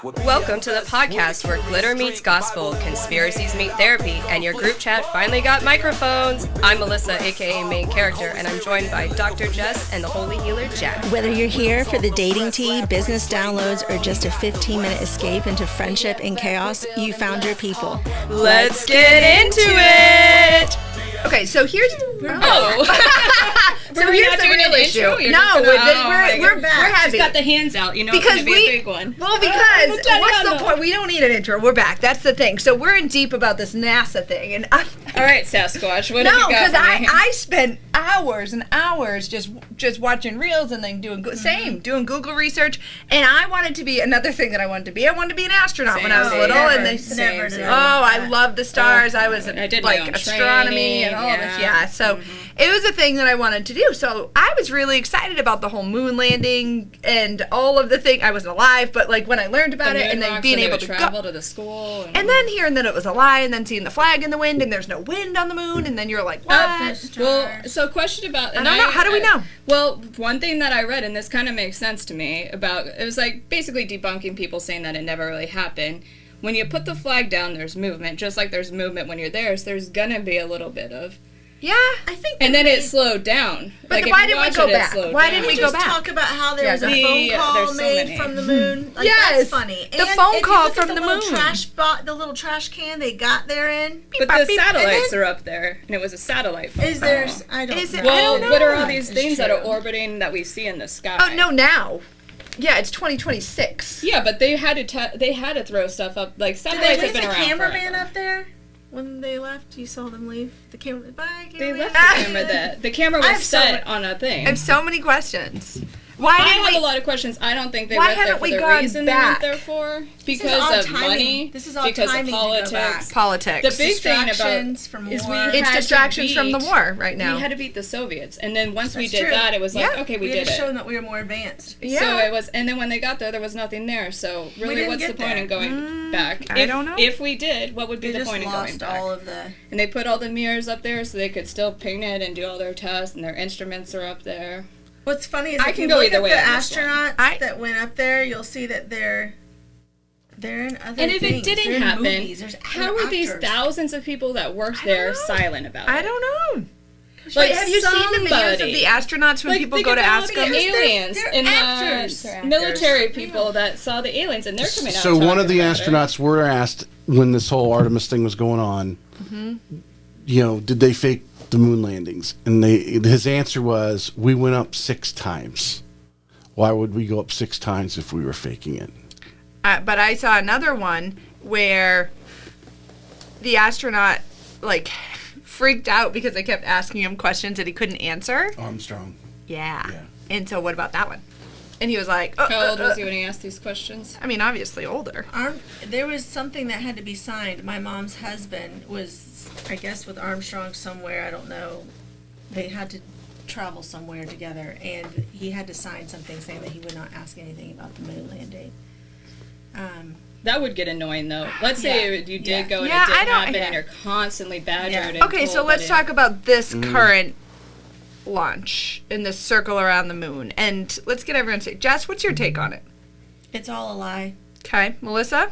Welcome to the podcast where glitter meets gospel, conspiracies meet therapy, and your group chat finally got microphones. I'm Melissa, aka main character, and I'm joined by Dr. Jess and the Holy Healer Jack. Whether you're here for the dating tea, business downloads, or just a 15-minute escape into friendship and chaos, you found your people. Let's get into it! Okay, so here's We're here's not the doing real an issue. intro? You're No, just gonna- we're back. She's got the hands out, you know, Because it's gonna be a big one. Well, because what's the point? We don't need an intro. We're back. That's the thing. So we're in deep about this NASA thing, and All right, Sasquatch, what have no, you got because for me? I spent hours and hours just watching reels and then doing Google research, and I wanted to be another thing that I wanted to be. I wanted to be an astronaut when I was little, and they never did. I love the stars. I was I did my like own astronomy and all this. Yeah, so it was a thing that I wanted to do. So I was really excited about the whole moon landing and all of the thing. I wasn't alive, but like when I learned about it and then being able to travel go to the school, and then hearing that it was a lie, and then seeing the flag in the wind, and there's no wind on the moon, and then you're like, what? well, so question about... I don't know. How do we know? Well, one thing that I read, and this kind of makes sense to me, about... It was like basically debunking people saying that it never really happened. When you put the flag down, there's movement. Just like there's movement when you're there, so there's gonna be a little bit of... Yeah, I think. And then it slowed down. But why didn't we go back? Why didn't we go back? Talk about how there was a phone call made from the moon. Like, yes, that's funny. The phone call from the moon. The little trash can they got there in. But the satellites are up there, and it was a satellite phone. Is there? I don't know. Well, what are all these things that are orbiting that we see in the sky? Oh no, now. Yeah, it's 2026. Yeah, but they had to throw stuff up. Like satellites have been around. Did they leave the cameraman forever. up there? When they left, you saw them leave the camera. Bye, They left the camera there. The camera was set on a thing. I have so many questions. Why I didn't have we? a lot of questions. I don't think they Why went there haven't for we the gone reason back? they went there for. This is Because all of timing. money. This is all because timing of to go politics. back. Politics. The big thing about Distractions from is war. we It's had to distractions from the beat- war right now. We had to beat the Soviets, and then once we That's did true. that, it was like, Yeah. okay, we had did to it. show them that we were more advanced. Yeah. So it was, and then when they got there was nothing there. So really, didn't what's the get point there. in going back? I don't know. If we did, what would be They the just point in going lost back? all of the. And they put all the mirrors up there so they could still paint it and do all their tests, and their instruments are up there. What's funny is I if can you go look either at way the on this one. astronauts that went up there, you'll see that they're in other And if it things. didn't They're in happen, movies. There's how are these actors. thousands of people that worked there silent about it? I don't know. Like, Have you seen the videos of the astronauts when people go to ask them? them? Aliens They're and actors. the They're military actors. people that saw the aliens, and they're coming out. So one of the talking about astronauts were asked when this whole Artemis thing was going on, you know, did they fake the moon landings? And his answer was, we went up 6 times. Why would we go up 6 times if we were faking it? But I saw another one where the astronaut like freaked out because I kept asking him questions that he couldn't answer. Armstrong. Yeah. Yeah. And so what about that one? And he was like, How old was he when he asked these questions? I mean, obviously older. There was something that had to be signed. My mom's husband was, I guess, with Armstrong somewhere. I don't know. They had to travel somewhere together, and he had to sign something saying that he would not ask anything about the moon landing. That would get annoying, though. Let's say you did go and Yeah, it didn't I don't- happen, yeah. and you're constantly badgered. Yeah. And Okay, so told let's that talk about this current launch in this circle around the moon. And let's get everyone to say, Jess, what's your take on it? It's all a lie. Okay, Melissa?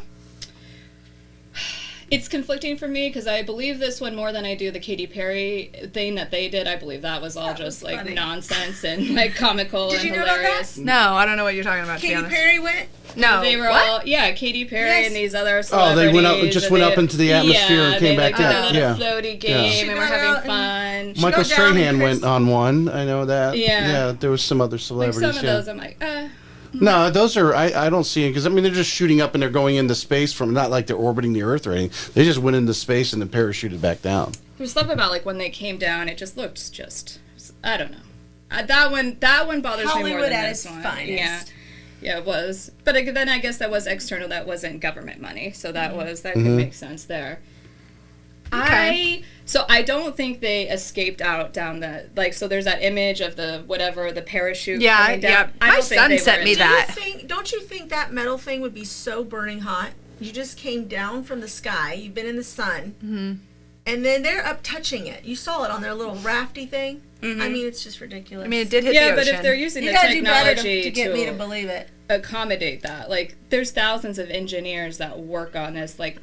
It's conflicting for me because I believe this one more than I do the Katy Perry thing that they did. I believe that was all That just was like funny. nonsense and like comical Did and you know about hilarious. No, I don't know what you're talking about, to be Katy honest. Perry went. No. They were What? all Katy Perry Yes. and these other Oh, celebrities. they went up, just and went they- up into the atmosphere and came they, back like, down. did a Yeah. little floaty game Yeah. She and we're got having out fun. She Michael got down Strahan and went on one. I know that. Yeah. Yeah, there was some other Like celebrities. some of yeah. those, I'm like, No, those are, I don't see it, because, I mean, they're just shooting up and they're going into space from, not like they're orbiting the Earth or anything. They just went into space and then parachuted back down. There's stuff about like when they came down, it just looked I don't know. That one bothers me more Hollywood than at this its one. finest. Yeah, it was. But then I guess that was external. That wasn't government money, so that could make sense there. Okay. So I don't think they escaped out down the so there's that image of the parachute. Yeah, coming down. yeah. I My don't think son they sent were me in- that. Don't you think that metal thing would be so burning hot? You just came down from the sky. You've been in the sun. And then they're up touching it. You saw it on their little rafty thing. I mean, it's just ridiculous. I mean, it did hit Yeah, the but ocean. if they're using you the gotta do better technology to get me to believe it. accommodate that. Like, there's thousands of engineers that work on this. Like,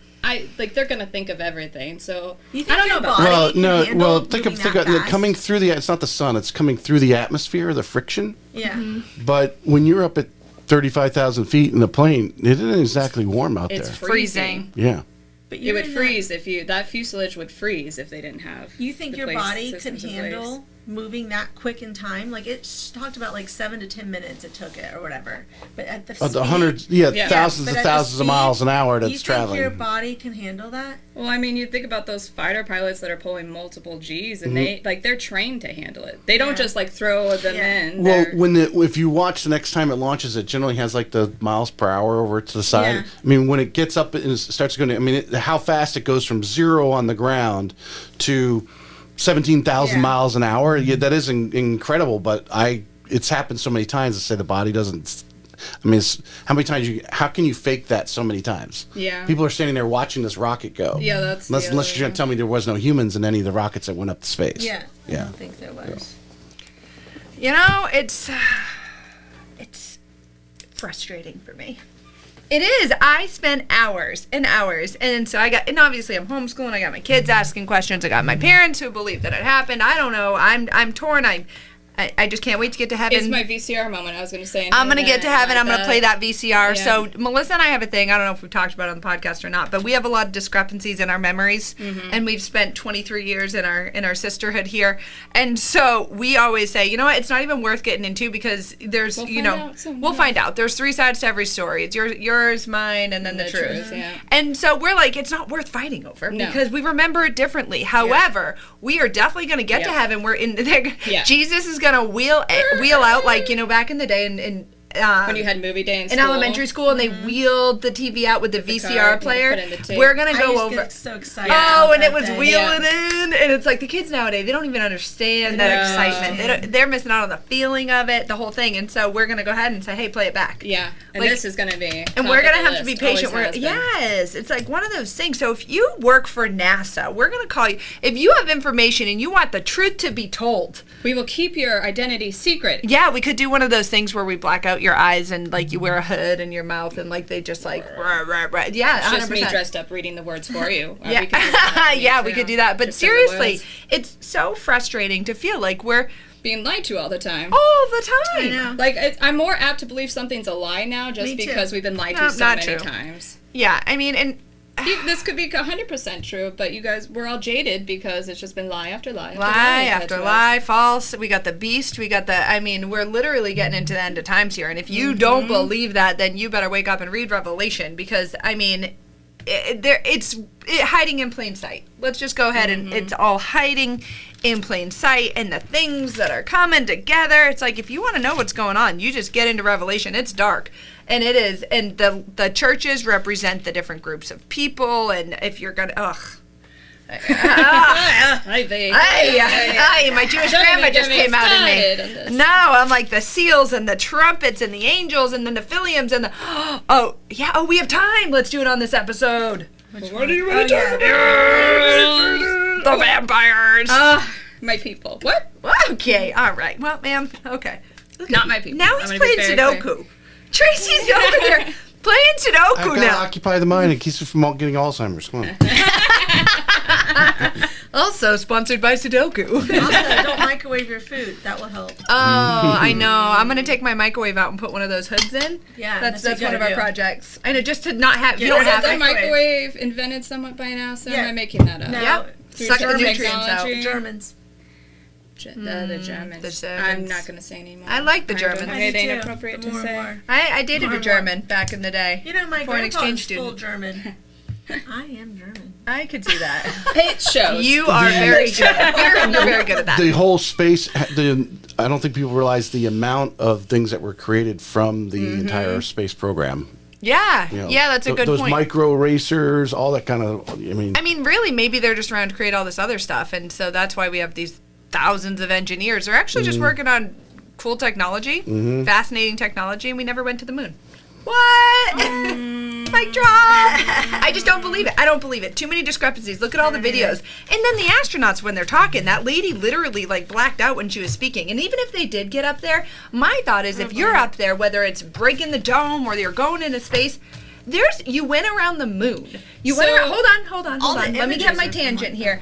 they're gonna think of everything. So You think I don't know your about body that. Well, can no. Well, handle think of moving that fast? coming through the. It's not the sun. It's coming through the atmosphere, the friction. Yeah. But when you're up at 35,000 feet in the plane, it isn't exactly warm out It's there. freezing. Yeah. But It you're would in freeze if that fuselage would freeze if they didn't have. You think the your body could systems in place. handle moving that quick in time? Like talked about like 7 to 10 minutes it took it or whatever. But at the The speed, hundreds, Yeah. thousands but and at the thousands of speed, miles an hour you that's think traveling. your body can handle that? Well, I mean, you think about those fighter pilots that are pulling multiple Gs, and they're trained to handle it. They don't Yeah. just throw them Yeah. in. Well, They're- if you watch the next time it launches, it generally has like the miles per hour over to the side. Yeah. I mean, when it gets up and it starts going, how fast it goes from 0 on the ground to 17,000 Yeah. miles an hour. Yeah, that is incredible. But it's happened so many times to say the body doesn't. I mean, how can you fake that so many times? Yeah. People are standing there watching this rocket go. Yeah, that's Unless the you're other- going to tell me there was no humans in any of the rockets that went up to space. Yeah. I Yeah. don't think there was. You know, it's frustrating for me. It is. I spent hours and hours, and so and obviously I'm homeschooling. I got my kids asking questions. I got my parents who believe that it happened. I don't know. I'm torn. I just can't wait to get to heaven. It's my VCR moment. I was going to say. I'm going to get to heaven. I'm going to play that VCR. Yeah. So Melissa and I have a thing. I don't know if we've talked about it on the podcast or not, but we have a lot of discrepancies in our memories, and we've spent 23 years in our sisterhood here, and so we always say, you know what, it's not even worth getting into because there's, We'll you find know, out soon, we'll yeah. find out. There's 3 sides to every story. It's yours, mine, and then the truth. Yeah. And so we're like, it's not worth fighting over No. because we remember it differently. However, we are definitely going to get to Yeah. heaven. We're in there. Yeah. Jesus is going to wheel out like, you know, back in the day in When you had movie day in in school. elementary school and they wheeled the TV out with the VCR card, and player. put in the tape. We're gonna I go used to over. get so excited. Oh, about and it that was thing. wheeling in, and it's like the kids nowadays, they don't even understand that No. excitement. They're missing out on the feeling of it, the whole thing. And so we're gonna go ahead and say, hey, play it back. Yeah, and Like- this is going to be. And we're gonna have to be patient. We're Yes, it's like one of those things. So if you work for NASA, we're gonna call you. If you have information and you want the truth to be told, We will keep your identity secret. yeah, we could do one of those things where we black out your eyes and like you wear a hood in your mouth and like they just like rah, rah, rah. Yeah, It's just 100%. me dressed up reading the words for you. Or Yeah, we could do that, yeah, too. we could do that. But Just send the seriously, words. it's so frustrating to feel like we're Being lied to all the time. all the time. I know. Like, I'm more apt to believe something's a lie now just Me too. because we've been lied No, to so not many true. times. Yeah, I mean, and This could be 100% true, but you guys, we're all jaded because it's just been lie after lie lie fed after to us. lie, false. We got the beast. We got the. I mean, we're literally getting into the end of times here. And if you don't believe that, then you better wake up and read Revelation because I mean, it's hiding in plain sight. Let's just go ahead and it's all hiding in plain sight, and the things that are coming together. It's like if you want to know what's going on, you just get into Revelation. It's dark, and it is. And the churches represent the different groups of people. And if you're gonna, Hey, my Jewish grandma just came out in me. No, I'm like the seals and the trumpets and the angels and the Nephilims and the. Oh, yeah. Oh, we have time. Let's do it on this episode. What are you ready The vampires. My people. What? Okay. All right. Well, ma'am. Okay. Not my people. Now I'm he's gonna be playing very Sudoku. Tracy's over there playing I've Sudoku got to now. occupy the mind. It keeps you from getting Alzheimer's. Come on. Also sponsored by Sudoku. Also, don't microwave your food. That will help. Oh, I know. I'm gonna take my microwave out and put one of those hoods in. Yeah, that's that's what one you of our gotta do. projects. I know, just to not have. You Yeah, don't that's have The it. microwave invented somewhat by NASA. Yeah. Am I making that up? No, Yeah. Through Suck the German nutrients out. technology. Germans. The Germans. the Germans. I'm not going to say anymore. I like the I don't Germans. have I do anything too. appropriate The to more and say. more. I dated More a and more. German back in the day. You know, my Foreign grandpa's exchange full student. German. I am German. I could see that. It shows. You are very good. You're very good at that. The whole space. I don't think people realize the amount of things that were created from the entire space program. Yeah, You know, yeah, that's a good those point. micro racers, all that kind of. I mean, really, maybe they're just around to create all this other stuff, and so that's why we have these thousands of engineers. They're actually just working on cool technology, fascinating technology, and we never went to the moon. What? mic drop. I just don't believe it. I don't believe it. Too many discrepancies. Look at all the videos. And then the astronauts, when they're talking, that lady literally like blacked out when she was speaking. And even if they did get up there, my thought is if you're up there, whether it's breaking the dome or you're going into space, you went around the moon. You went around. Hold on. Let me get my tangent here.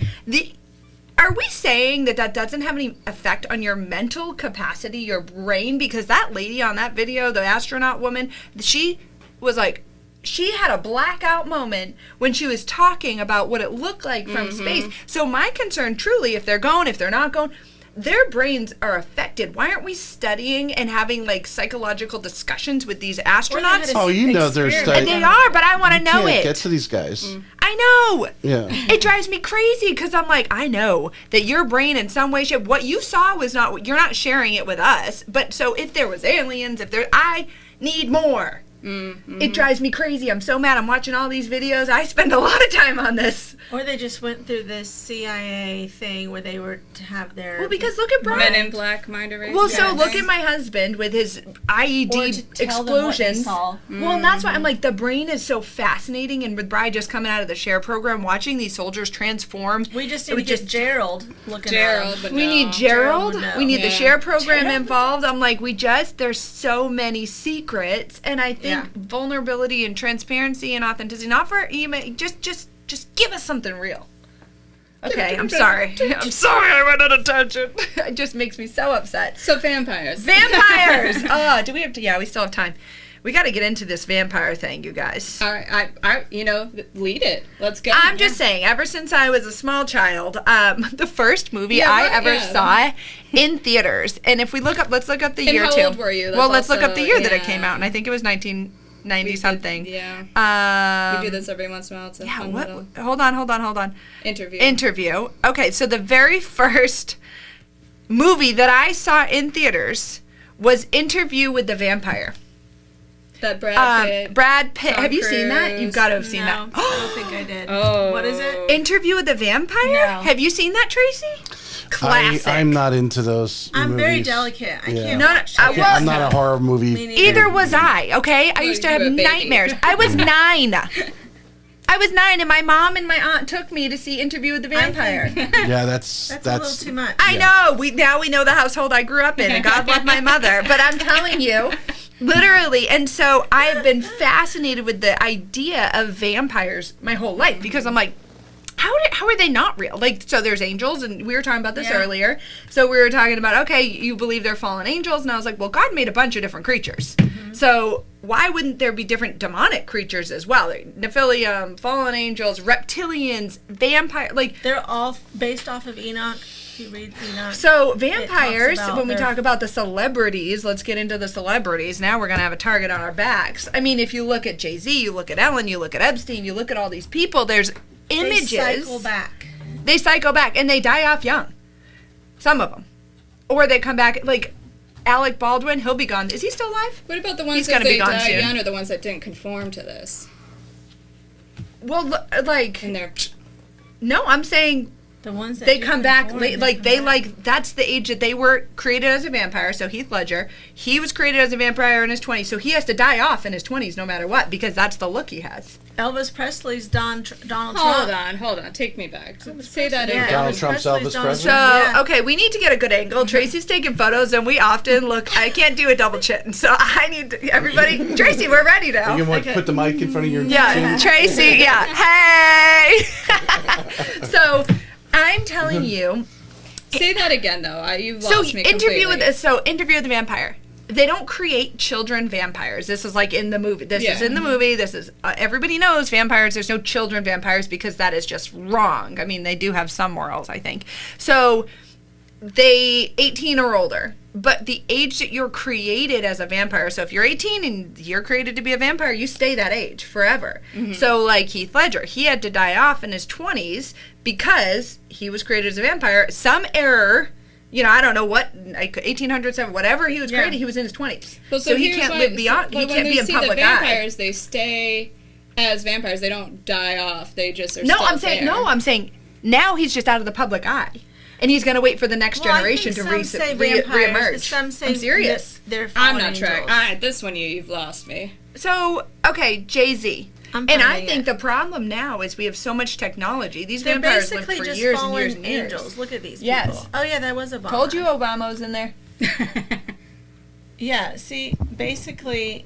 Are we saying that doesn't have any effect on your mental capacity, your brain? Because that lady on that video, the astronaut woman, she was like, she had a blackout moment when she was talking about what it looked like from space. So my concern, truly, if they're going, if they're not going, their brains are affected. Why aren't we studying and having like psychological discussions with these astronauts? Oh, you know they're studying. And they are, but I want to know it. Get to these guys. I know. Yeah. It drives me crazy because I'm like, I know that your brain in some way, shape, what you saw was not, you're not sharing it with us. But so if there was aliens, I need more. It drives me crazy. I'm so mad. I'm watching all these videos. I spend a lot of time on this. Or they just went through this CIA thing where they were to have their... Well, because look at Brian. Men in Black mind erasers. Well, so look at my husband with his IED explosions. Well, and that's why I'm like, the brain is so fascinating. And with Brian just coming out of the SHARE program, watching these soldiers transform. We just need to get Gerald looking Gerald, at but we no. need Gerald. We need the SHARE program Gerald. involved. I'm like, there's so many secrets. And I think vulnerability and transparency and authenticity, not for email, just give us something real. Okay, I'm sorry. I'm sorry I went on a tangent. It just makes me so upset. So vampires. Vampires! Oh, do we have to? Yeah, we still have time. We got to get into this vampire thing, you guys. All right, I lead it. Let's go. I'm just saying, ever since I was a small child, the first movie I ever saw in theaters, and if we look up, let's look up the year how too. old were you? Well, let's look up also- the year that it yeah. came out, and I think it was 1990 something. Yeah. We do this every once in a while. It's a fun What? little Hold on. interview. Okay, so the very first movie that I saw in theaters was Interview with the Vampire. That Brad Pitt. Have you seen that? Cruise. You've got to have seen No, that. I don't think I did. Oh. What is it? Interview with the Vampire? No. Have you seen that, Tracy? Classic. I'm not into those I'm movies. very delicate. I can't No, no, watch I it. was- I'm not a horror movie. Me neither. Either was I, okay? I used to you have were a baby. nightmares. I was 9. I was 9, and my mom and my aunt took me to see Interview with the Vampire. Yeah, that's That's a little too much. I know. We know the household I grew up in, and God love my mother. But I'm telling you, literally. And so I've been fascinated with the idea of vampires my whole life because I'm like, how are they not real? Like, so there's angels, and we were talking about this earlier. So we were talking about, okay, you believe they're fallen angels, and I was like, well, God made a bunch of different creatures. So why wouldn't there be different demonic creatures as well? Like Nephilim, fallen angels, reptilians, vampire, like They're all based off of Enoch. If you read Enoch. so vampires, about when we their- talk about the celebrities, let's get into the celebrities. Now we're going to have a target on our backs. I mean, if you look at Jay-Z, you look at Ellen, you look at Epstein, you look at all these people, there's images. They cycle back. They cycle back, and they die off young. Some of them. Or they come back, like Alec Baldwin, he'll be gone. Is he still alive? What about the ones He's that gonna be they gone died soon. young, or the ones that didn't conform to this? Well, like, And they're no, I'm saying The ones that they do come back conform, late, they like come they back. like that's the age that they were created as a vampire. So Heath Ledger, he was created as a vampire in his 20s, so he has to die off in his 20s no matter what because that's the look he has. Elvis Presley's Donald Trump. hold on, take me back. Say that Yeah, again. Donald Elvis Trump's Presley's Elvis Donald Presley? So Trump. Yeah. okay, we need to get a good angle. Tracy's taking photos, and we often look. I can't do a double chin, so I need to, everybody. Tracy, we're ready now. You can put the mic in front of your Yeah, chin? Tracy. Yeah, hey. So I'm telling you. Say that again, though. You've So lost me Interview completely. with the Vampire. They don't create children vampires. This is like in the movie. This Yeah. is in the movie. This is everybody knows vampires. There's no children vampires because that is just wrong. I mean, they do have some morals, I think. So they 18 or older. But the age that you're created as a vampire, so if you're 18 and you're created to be a vampire, you stay that age forever. So like Heath Ledger, he had to die off in his 20s because he was created as a vampire. Some error, you know, I don't know what, like 1807, whatever he was created, he was in his 20s. Well, so he here's can't why- live beyond, so, he when can't they be in see public the eye. vampires, they stay as vampires. They don't die off. They just are No, still I'm saying now he's just out of the public eye. And he's going to wait for the next Well, I generation think to some say vampires, but reemerge. some say I'm serious. They're I'm fallen not trying. angels. All right, this one you've lost me. So, okay, Jay-Z. I'm And I finding think it. the problem now is we have so much technology. These They're vampires lived basically for just years and fallen years and years. angels. Look at these Yes. people. Oh yeah, that was Obama. Told you Obama's in there. Yeah. See, basically,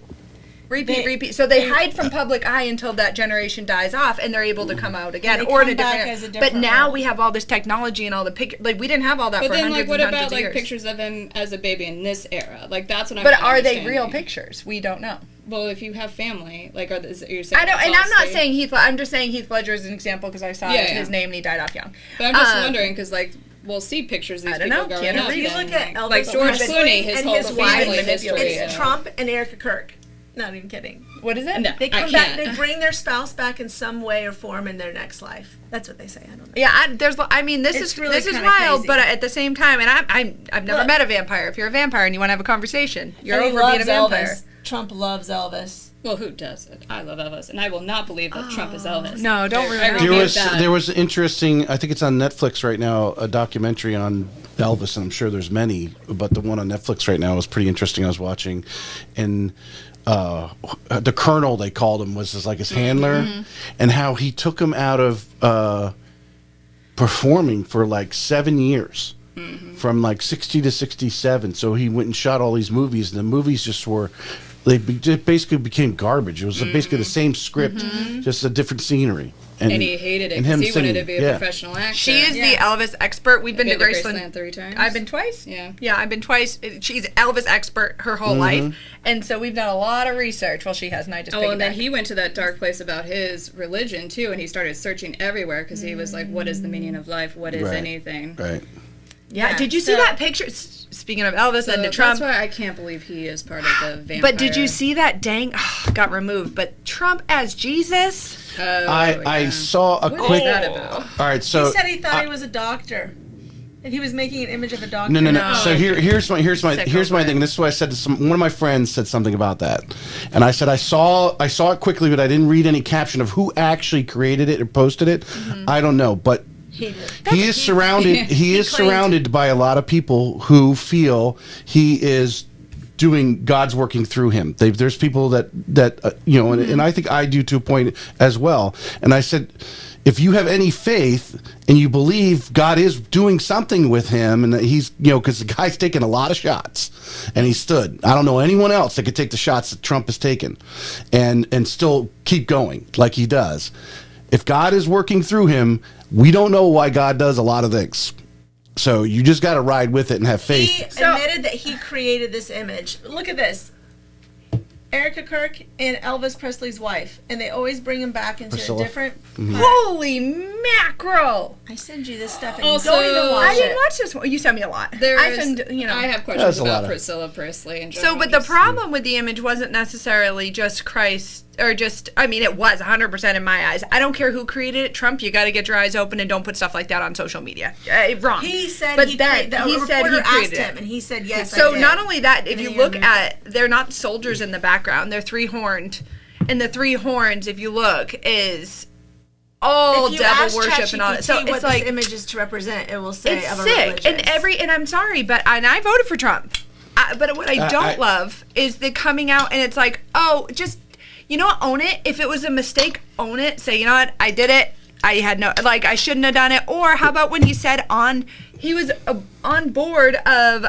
Repeat. So they hide from public eye until that generation dies off, and they're able to come out again, And they or in come a back different. as a But different now role. we have all this technology and all the pictures. Like we didn't have all that But for then, hundreds like, what and hundreds about of like years. pictures of him as a baby in this era? Like, that's what I'm. But not are they understanding. real pictures? We don't know. Well, if you have family, like, you're saying. I know, it's and all I'm not staged? saying Heath. I'm just saying Heath Ledger is an example because I saw Yeah, his yeah. name and he died off young. But I'm just Um, wondering because, like, we'll see pictures of these I don't people know. growing Can't up. if you and, look at Elvis like George Presley Clooney, his and whole his family wife, history. it's Trump and Erica Kirk. Not even kidding. What is it? No. They I come back. can't. They bring their spouse back in some way or form in their next life. That's what they say. I don't know. Yeah, this It's is really this is kinda wild, crazy. but at the same time, and I've never Look. met a vampire. If you're a vampire and you want to have a conversation, you're And he over being a loves vampire. Elvis. Trump loves Elvis. Well, who doesn't? I love Elvis, and I will not believe that Trump is Elvis. No, don't ruin it. I There rebuke was that. there was interesting. I think it's on Netflix right now. A documentary on Elvis, and I'm sure there's many, but the one on Netflix right now was pretty interesting. I was watching, and the Colonel, they called him, was his handler, and how he took him out of performing for like 7 years. From like 60 to 67, so he went and shot all these movies, and the movies just just basically became garbage. It was basically the same script, just a different scenery. And he hated it and because him he wanted to singing, be a yeah. professional actor. She is the Yeah. Elvis expert. We've been to Been Graceland. 3 times. I've been twice. Yeah. Yeah, I've been twice. She's Elvis expert her whole life, and so we've done a lot of research. Well, she has, and I just Oh, and then piggybacked. he went to that dark place about his religion too, and he started searching everywhere because he was like, "What is the meaning of life? What is Right. anything?" Right. Yeah, Yeah, did you see so- that picture? Speaking of Elvis So and to Trump, that's why I can't believe he is part of the vampire. but did you see that got removed? But Trump as Jesus. Oh, I yeah. saw a What quick. is that about? All right, so He said he thought he was a doctor, and he was making an image of a doctor. No. No. So here's my Sick over thing. it. This is what I said to one of my friends said something about that, and I said I saw it quickly, but I didn't read any caption of who actually created it or posted it. I don't know, but He did. he is surrounded. He is claimed- surrounded by a lot of people who feel he is doing God's working through him. There's people that and I think I do to a point as well. And I said, if you have any faith and you believe God is doing something with him, and that he's because the guy's taking a lot of shots, and he stood. I don't know anyone else that could take the shots that Trump has taken, and still keep going like he does. If God is working through him, we don't know why God does a lot of things. So you just got to ride with it and have faith. He admitted that he created this image. Look at this. Erica Kirk and Elvis Presley's wife, and they always bring him back into Priscilla. a different. Holy mackerel! I send you this stuff, and Also, you don't even watch I didn't it. watch this one. You sent me a lot. There I is- send, I have There's questions a lot about of- Priscilla Presley and So, but the problem with the image wasn't necessarily just Christ, or just, I mean, it was 100% in my eyes. I don't care who created it. Trump, you got to get your eyes open and don't put stuff like that on social media. Wrong. He said But he then the he said reporter he created asked it. him, and he said yes. I So did. not only that, if And you then look he at, they're not soldiers in the background. They're three-horned. And the three horns, if you look, is all if you devil ask worship and all that. So ChatGPT what it's like, this image is to represent, it will say it's of a sick. religious. And I'm sorry, but and I voted for Trump. But what I don't love is the coming out and it's like, oh, just, own it. If it was a mistake, own it. Say, you know what, I did it. I had I shouldn't have done it. Or how about when he said he was on board of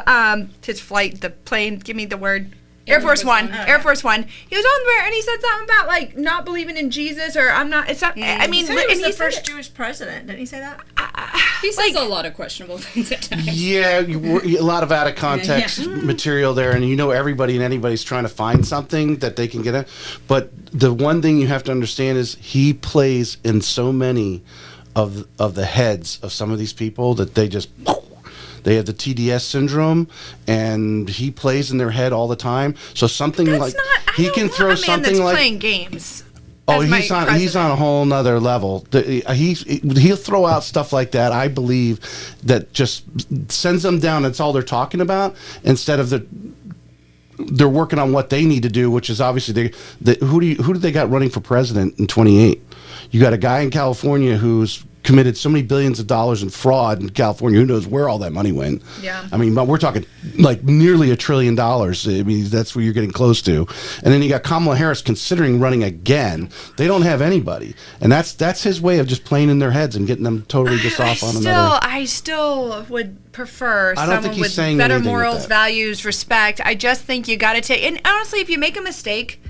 his flight, the plane, give me the word. Air Force One. Air Force One. He was on there and he said something about not believing in Jesus or I'm not. It's not. I mean, He said he was and the said first it. Jewish president. Didn't he say that? He says a lot of questionable things at times. Yeah, a lot of out of context material there, and everybody and anybody's trying to find something that they can get at. But the one thing you have to understand is he plays in so many of the heads of some of these people that they just. They have the TDS syndrome, and he plays in their head all the time. So something That's like not. I he don't can want throw a man something that's like playing games. oh as my he's on president. a whole nother level. He'll throw out stuff like that. I believe that just sends them down. That's all they're talking about instead of they're working on what they need to do, which is obviously who do they got running for president in 28? You got a guy in California who's committed so many billions of dollars in fraud in California. Who knows where all that money went? Yeah. I mean, but we're talking like nearly $1 trillion. I mean, that's what you're getting close to. And then you got Kamala Harris considering running again. They don't have anybody, and that's his way of just playing in their heads and getting them totally just off on another. I still would prefer I don't think someone he's with saying better anything with morals, that. values, respect. I just think you got to take. And honestly, if you make a mistake,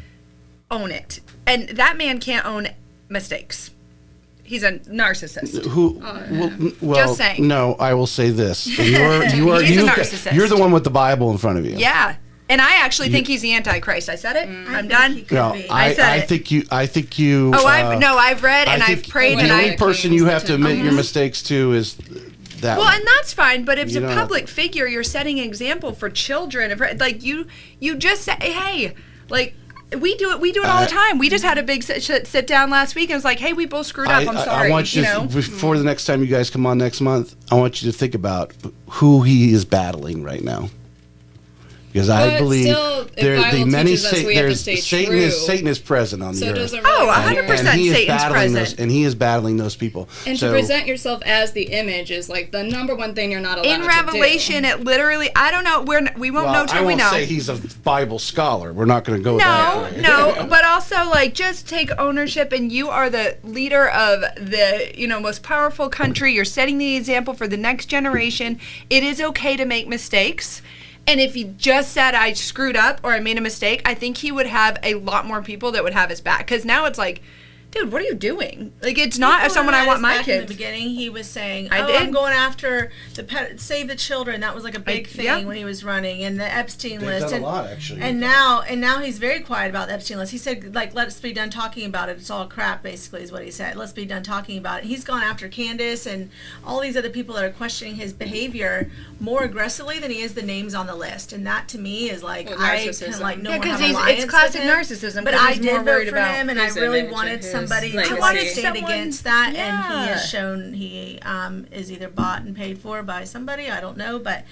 own it. And that man can't own mistakes. He's a narcissist. Well, Just saying. no, I will say this. You are He's a narcissist. you're the one with the Bible in front of you. Yeah. And I actually think he's the Antichrist. I said it. I'm done. No, I think you. Oh, I've read and I've prayed the and only person you have to admit your mistakes to is that. Well, one. and that's fine, but if it's You a don't public figure, you're setting an example for children. Like you just say, hey, like we do it all the time. We just had a big sit down last week and it was like, hey, we both screwed up. I'm sorry. I want you, know? before the next time you guys come on next month, I want you to think about who he is battling right now. Because I believe still, there Bible the many teaches us we have to there's stay Satan true. Satan is present on the So earth. does a Oh, really 100% matter. and he is Satan's battling present. and he is battling those people. And so, to present yourself as the image is like the number one thing you're not allowed In to Revelation, do. it literally, I don't know, we won't know till I we won't know. say he's a Bible scholar. We're not going to go that way. No, but also like just take ownership, and you are the leader of the most powerful country. You're setting the example for the next generation. It is okay to make mistakes. And if he just said I screwed up or I made a mistake, I think he would have a lot more people that would have his back. Because now it's like, dude, what are you doing? Like, it's not someone I want my back kids. In the beginning, he was saying, I did. I'm going after save the children. That was like a big thing yeah. when he was running, and the Epstein They've list. done and, a lot, actually. And now he's very quiet about the Epstein list. He said, like, let's be done talking about it. It's all crap, basically, is what he said. Let's be done talking about it. He's gone after Candace and all these other people that are questioning his behavior more aggressively than he is the names on the list. And that, to me, is like, Well, I narcissism. can, like, no Yeah, more 'cause have he's- alliance it's classic with him. narcissism, But 'cause I he's did more vote worried for about him, and I his really image wanted and his somebody to legacy. stand against that, and he Yeah. has shown he is either bought and paid for by somebody, I don't know, but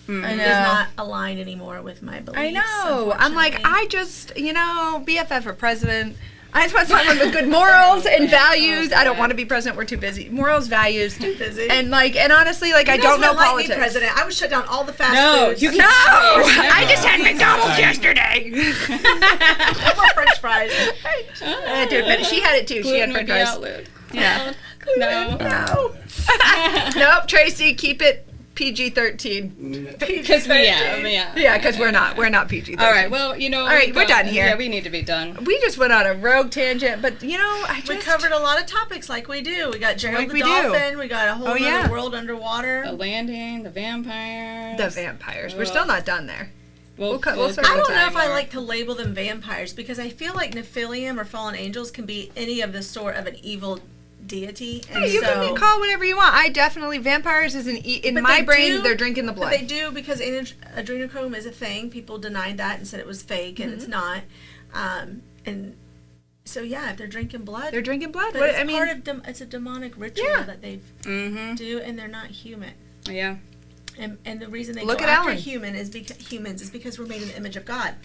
he does not align anymore with my beliefs. I know. I'm like, unfortunately. I just, BFF for president. I just want someone with good morals and values. I don't want to be president. We're too busy. Morals, values. Too busy. And honestly, I You don't guys know wouldn't like politics. me president. I would shut down all the fast No, foods. you No, can't. I just had McDonald's yesterday. I want French fries. I had to admit it. She had it too. She had Gluten would French be fries. outlawed. Yeah. No. No. Nope, Tracy, keep it PG-13. Because yeah. Yeah, because we're not PG-13. All right, well, All right, we're done here. Yeah, we need to be done. We just went on a rogue tangent, but We I covered a lot of topics like we do. We got Gerald Like the we do. Dolphin. We got a whole other yeah. world underwater. The landing, the vampires. the vampires. We're still not done there. We'll circle I don't know back if I like to label them vampires because I feel like Nephilim or fallen angels can be any of the sort of an evil deity. And You can call whatever you want. I definitely vampires is in But my they brain. do- They're drinking the But blood. they do because adrenochrome is a thing. People denied that and said it was fake, and it's not. And so yeah, if they're drinking blood, They're drinking blood. but What, it's I mean, part of it's a demonic ritual Yeah. that they Mm-hmm. do, and they're not human. Yeah. And the reason they Look go at after Ellen. humans is because we're made in the image of God.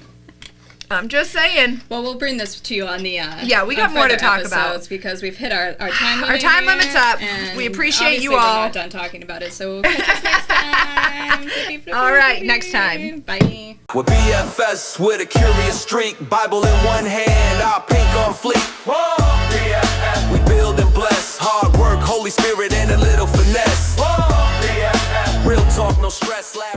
I'm just saying. Well, we'll bring this to you on the Yeah, we got on more to further talk about. episodes because we've hit our time limit. Our time here, limit's up. and We appreciate you obviously all. We're not done talking about it, so we'll catch us next time. All right, next time. Bye. We're BFS with a curious streak, Bible in one hand, our pink on fleek. Whoa, BFF. We build and bless, hard work, Holy Spirit, and a little finesse. Whoa, BFF. Real talk, no stress, laugh.